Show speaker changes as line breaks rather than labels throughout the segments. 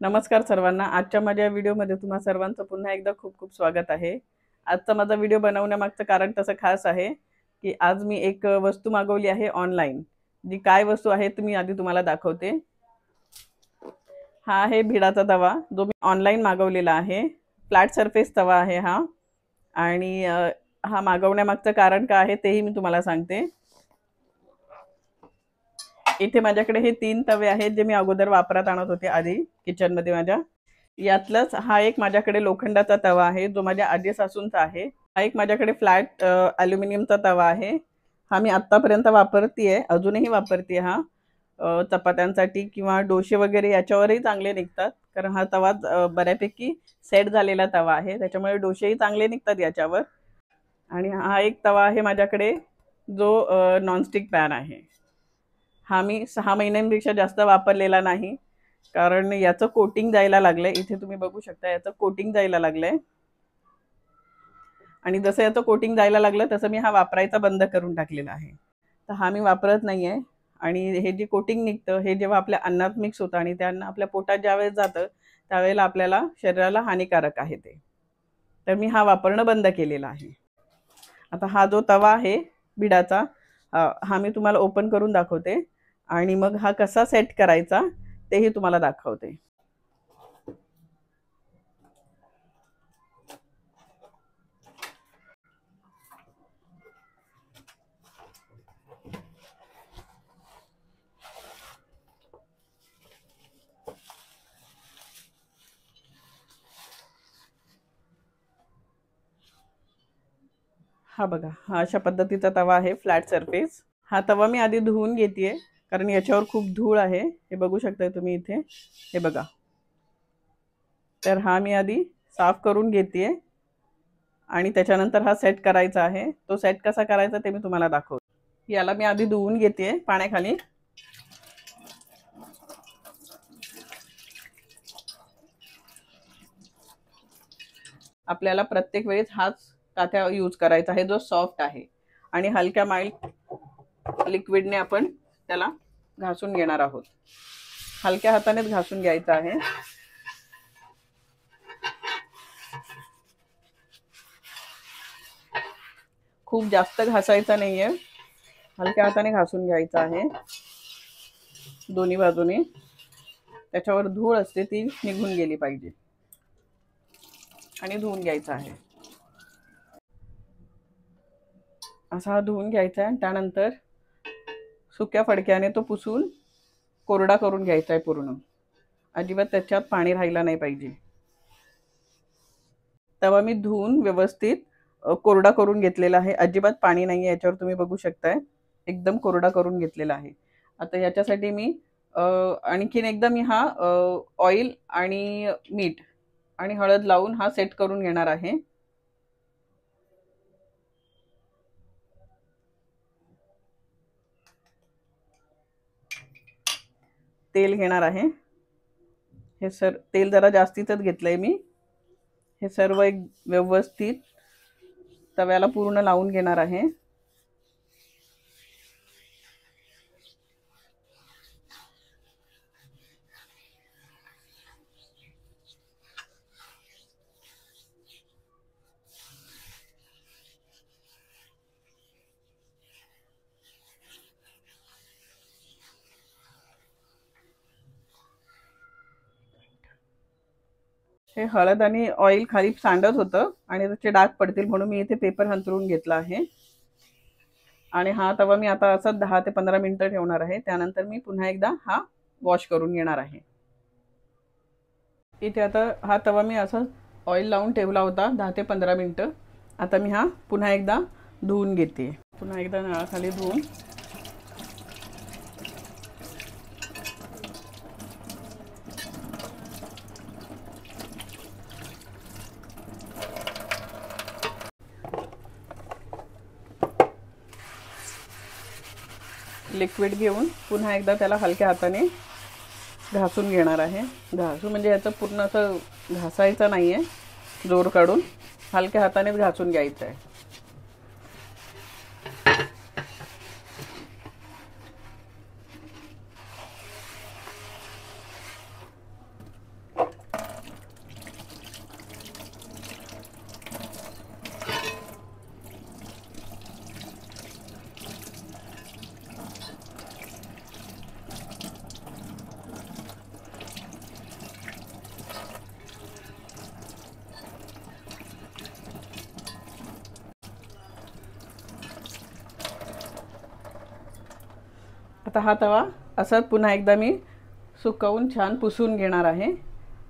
नमस्कार सर्वांना। आजच्या माझ्या व्हिडिओमध्ये तुम्हा सर्वांचं पुन्हा एकदा खूप खूप स्वागत आहे। आजचा माझा व्हिडिओ बनवण्यामागचं कारण तसं खास आहे की आज मी एक वस्तू मागवली आहे ऑनलाईन। जी काय वस्तू आहे ती मी आधी तुम्हाला दाखवते। हा आहे भिडाचा तवा जो मी ऑनलाईन मागवलेला आहे। फ्लॅट सरफेस तवा आहे हा। आणि हा मागवण्यामागचं कारण काय आहे तेही मी तुम्हाला सांगते। इथे माझ्याकडे हे 3 तवे आहेत जे मी अगोदर वापरात आणत होते आधी किचनमध्ये माझ्या। यातलाच हा एक माझ्याकडे लोखंडाचा तवा आहे जो माझ्या आजी सासूंचा आहे। हा एक माझ्याकडे फ्लॅट ॲल्युमिनियमचा तवा आहे। हा मी आत्तापर्यंत वापरतेय, अजूनही वापरते हा। चपात्यांसाठी किंवा डोसे वगैरे याच्यावरही चांगले निघतात कारण हा तवा बऱ्यापैकी सेट झालेला तवा आहे, त्याच्यामुळे डोसेही चांगले निघतात याच्यावर। आणि हा एक तवा आहे माझ्याकडे जो नॉनस्टिक पॅन आहे। हा मी 6 महिन्यांपेक्षा जास्त वापरलेला नाही कारण याचं कोटिंग जायला लागलंय। इथे तुम्ही बघू शकता याचं कोटिंग जायला लागलंय। आणि जसं याचं कोटिंग जायला लागलं तसं मी हा वापरायचा बंद करून टाकलेला आहे। तर हा मी वापरत नाहीये। आणि हे जे कोटिंग निघतं हे जेव्हा आपल्या अन्नात मिक्स होतं आणि त्या अन्न आपल्या पोटात ज्यावेळेस जातं त्यावेळेला आपल्याला शरीराला हानिकारक आहे ते। तर मी हा वापरणं बंद केलेला आहे। आता हा जो तवा आहे भिडाचा हा मी तुम्हाला ओपन करून दाखवते आणि मग हा कसा सेट करायचा तेही तुम्हाला दाखवते। हा बघा, हा अशा पद्धतीचा तवा आहे फ्लॅट सरफेस। हा तवा मी आधी धुवून घेतेय कारण याच्यावर खूप धूळ आहे, हे बघू शकता तुम्ही इथे, हे बघा। तर हा मी आधी साफ करून घेतेय आणि त्याच्यानंतर हा सेट करायचा आहे। तो सेट कसा करायचा ते मी तुम्हाला दाखवते। याला मी आधी धुवून घेतेय पाण्याखाली। आपल्याला प्रत्येक वेळेस हाच काथ्या यूज करायचा आहे जो सॉफ्ट आहे आणि हलक्या माइल्ड लिक्विडने आपण त्याला घासून घेणार आहोत। हलक्या हातानेच घासून घ्यायचा आहे। खूप जास्त घासायचा नाहीये, हलक्या हाताने घासून घ्यायचा आहे दोन्ही बाजूने। त्याच्यावर धूळ असते ती निघून गेली पाहिजे आणि धुवून घ्यायचा आहे। असा हा धुवून घ्यायचा आहे। त्यानंतर सुक्या फडक्याने तो पुसून कोरडा करून घ्यायचा आहे पूर्ण। अजिबात त्याच्यात पाणी राहिला नाही पाहिजे। तवा मी धुवून व्यवस्थित कोरडा करून घेतलेला आहे, अजिबात पाणी नाही आहे याच्यावर, तुम्ही बघू शकताय। एकदम कोरडा करून घेतलेला आहे। आता याच्यासाठी मी आणखीन एकदा मी हा ऑइल आणि मीठ आणि हळद लावून हा सेट करून घेणार आहे। तेल घेणार आहे। हे तेल जरा जास्तीतच घेतलंय मी। हे सर्व एक व्यवस्थित तव्याला पूर्ण लावून घेणार आहे। हे हळद आणि ऑइल खाली सांडत होतं आणि त्याचे डाग पडतील म्हणून मी इथे पेपर हंतरून घेतला आहे। आणि हा तवा मी आता असं 10 ते 15 मिनिटं ठेवणार आहे। त्यानंतर मी पुन्हा एकदा हा वॉश करून घेणार आहे। इथे आता हा तवा मी असं ऑइल लावून ठेवला होता 10 ते 15 मिनिटं। आता मी हा पुन्हा एकदा धुवून घेते, पुन्हा एकदा नळाखाली धुवून। लिक्विड घेऊन पुन्हा एकदा त्याला हलक्या हाताने घासून घेणार आहे। घासून म्हणजे याचं पूर्ण असं घासायचं नाही आहे, जोर काढून हलक्या हातानेच घासून घ्यायचं आहे। आता हा तवा असाच पुन्हा एकदा मी सुकवून छान पुसून घेणार आहे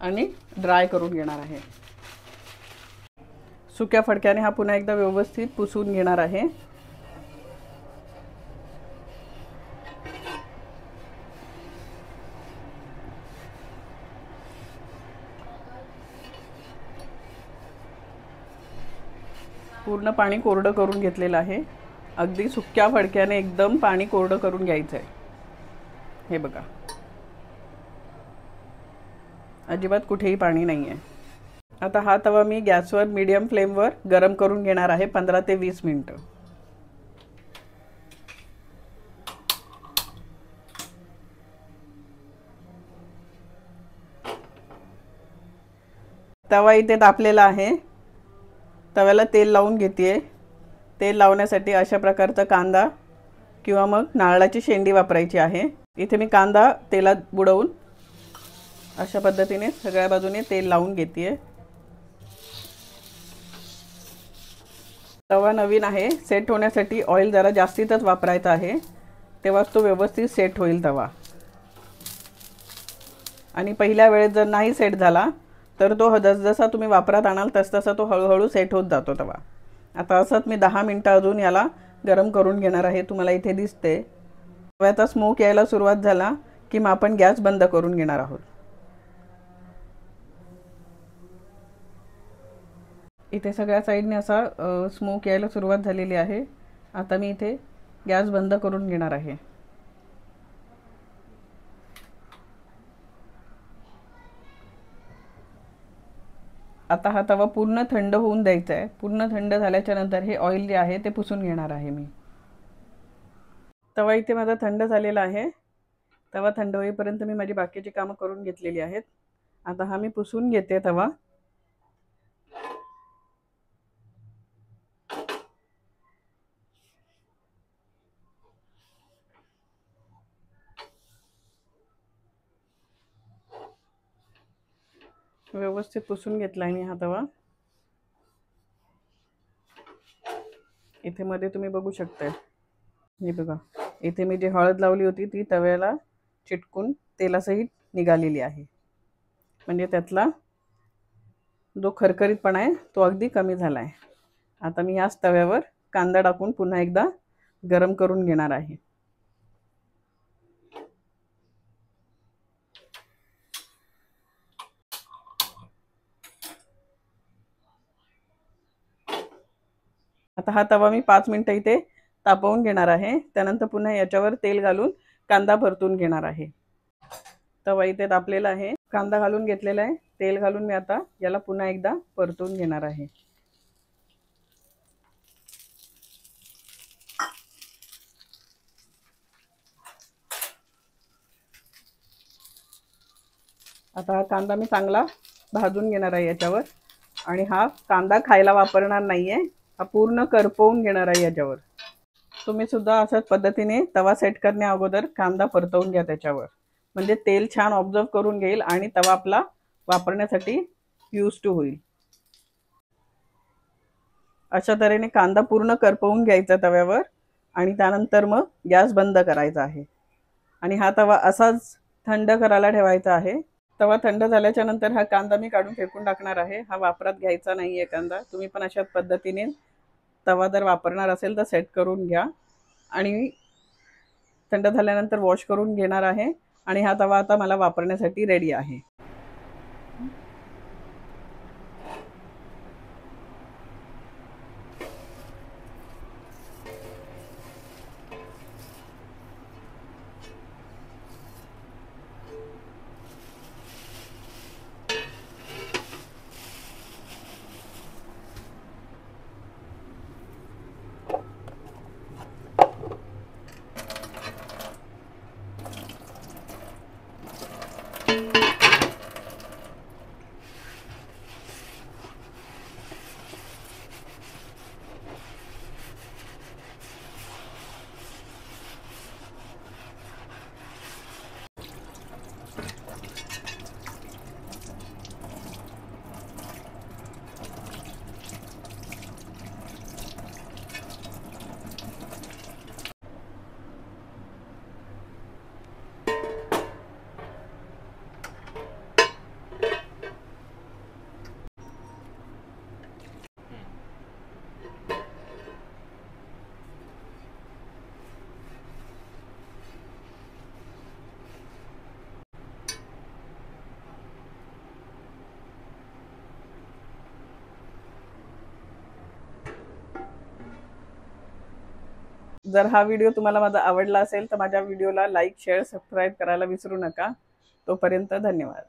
आणि ड्राय करून घेणार आहे। सुक्या फडक्याने हा पुन्हा एकदा व्यवस्थित पुसून घेणार आहे। पूर्ण पाणी कोरडं करून घेतलेलं आहे। अगदी सुक्या फडक्याने एकदम पाणी कोरडं करून घ्यायचं आहे। हे बघा, अजिबात कुठेही पाणी नाही आहे। आता हा तवा मी गॅसवर मीडियम फ्लेमवर गरम करून घेणार आहे 15 ते 20 मिनिटं। तवा इथे तापलेला आहे। तव्याला तेल लावून घेते। तेल लावण्यासाठी अशा प्रकारचा कांदा किंवा मग नारळाची शेंडी वापरायची आहे। इथे मी कांदा तेलात बुडवून अशा पद्धतीने सगळ्या बाजूने तेल लावून घेते। तवा नवीन आहे, सेट होण्यासाठी ऑइल जरा जास्तीतच वापरायचं आहे, तेव्हाच तो व्यवस्थित सेट होईल तवा। आणि पहिल्या वेळेस जर नाही सेट झाला तर तो जसजसा तुम्ही वापरात आणाल तसतसा तो हळूहळू सेट होत जातो तवा। आता असंच मी 10 मिनिटं अजून याला गरम करून घेणार आहे। तुम्हाला इथे दिसते तव्याचा स्मोक यायला सुरुवात झाला की मग आपण गॅस बंद करून घेणार आहोत। इथे सगळ्या साईडने असा स्मोक यायला सुरुवात झालेली आहे। आता मी इथे गॅस बंद करून घेणार आहे। आता हा तवा पूर्ण थंड होऊन द्यायचा आहे। पूर्ण थंड झाल्याच्या नंतर हे ऑइल जे आहे ते पुसून घेणार आहे मी। तवा इथे माझा थंड झालेला आहे। तवा थंड होईपर्यंत मी माझी बाकीची कामं करून घेतलेली आहेत। आता हा मी पुसून घेते तवा। व्यवस्थित पुसून घेतला मी हा तवा। इथे मध्ये तुम्ही बघू शकता, हे बघा, इथे मी जी हळद लावली होती ती तव्याला चिटकून तेलासहित निघालेली आहे। म्हणजे त्यातला जो खरखरीतपणा आहे तो अगदी कमी झाला आहे। आता मी याच तव्यावर कांदा टाकून पुन्हा एकदा गरम करून घेणार आहे। आता हा तवा मी 5 मिनिटं इथे तापवून घेणार आहे। त्यानंतर पुन्हा याच्यावर तेल घालून कांदा परतून घेणार आहे। तवा इथे तापलेला आहे, कांदा घालून घेतलेला आहे, तेल घालून मी आता याला पुन्हा एकदा परतून घेणार आहे। आता हा कांदा मी चांगला भाजून घेणार आहे याच्यावर। आणि हा कांदा खायला वापरणार नाहीये, हा पूर्ण करपवून घेणार आहे याच्यावर। तुम्ही सुद्धा अशाच पद्धतीने तवा सेट करण्या अगोदर कांदा परतवून घ्या त्याच्यावर, म्हणजे तेल छान ऑब्झर्व करून घेईल आणि तवा आपला वापरण्यासाठी यूज टू होईल। अशा तऱ्हेने कांदा पूर्ण करपवून घ्यायचा तव्यावर आणि त्यानंतर मग गॅस बंद करायचा आहे। आणि हा तवा असाच थंड करायला ठेवायचा आहे। तवा थंड झाल्याच्या नंतर हा कांदा मी काढून फेकून टाकणार आहे। हा वापरात घ्यायचा नाहीये कांदा। तुम्ही पण अशाच पद्धतीने तवा जर वापरणार असेल तर सेट करून घ्या आणि थंड झाल्यानंतर वॉश करून घेणार आहे। आणि हा तवा आता मला वापरण्यासाठी रेडी आहे। जर हा व्हिडिओ तुम्हाला माझा आवडला असेल तर माझ्या व्हिडिओला लाईक शेअर सबस्क्राईब करायला विसरू नका. तोपर्यंत धन्यवाद.